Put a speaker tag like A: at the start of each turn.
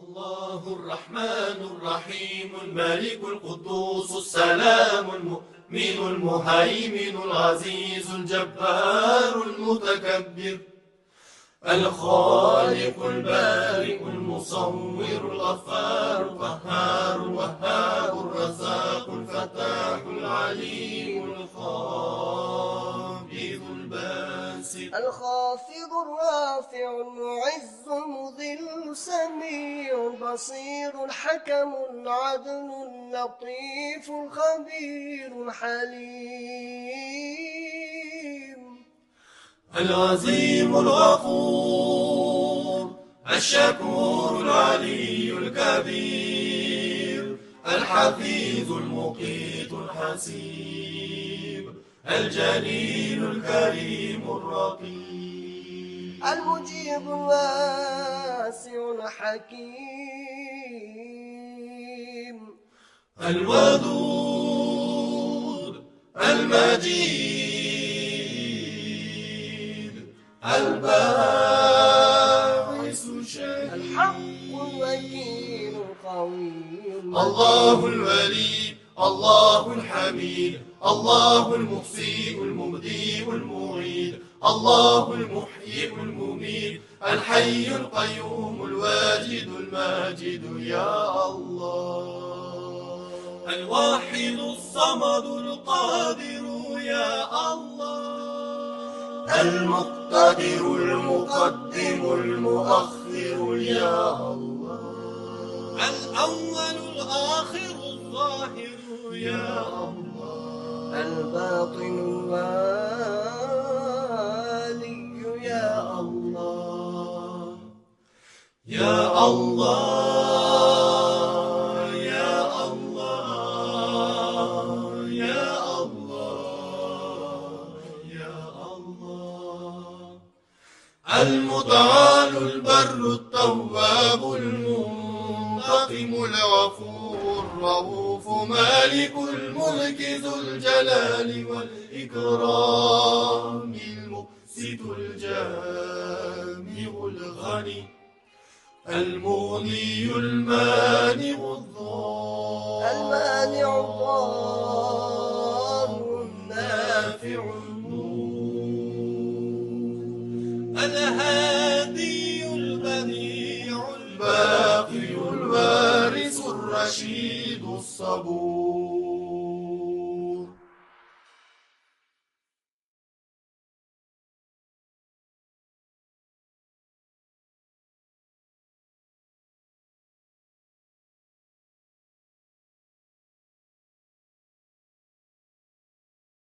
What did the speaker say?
A: الله الرحمن الرحيم الملك القدوس السلام المؤمن المهيمن العزيز الجبار المتكبر الخالق البارئ المصور الغفار القهار الوهاب الرزاق الفتاح العليم الخافض الباسط
B: الخافض الرافع المعز المذل السميع البصير الحكم العدل اللطيف الخبير الحليم
A: العظيم الغفور الشكور العلي الكبير الحفيظ المقيت الحسيب الجليل الكريم الرقيب
B: المجيب الواسع الحكيم
A: الودود المجيد الباعث الشهيد
B: الحق الوكيل القوي
A: الله الولي الله الحميد الله المحصي المبدي المعيد الله المحيي المميت الحي القيوم الواجد الماجد يا الله الواحد الصمد القادر يا الله المقتدر المقدم المؤخر يا الله الأول الآخر الظاهر يا الله
B: الباطن الوالي يا الله
A: يا الله يا الله يا الله يا الله المتعال البر التواب المنتقم الغفور الرؤوف مالك الملك ذو الجلال والإكرام المقسط الجامع الغني المغني المانع الضار النافع الهادي البديع الباقي الوارث الرشيد الصبور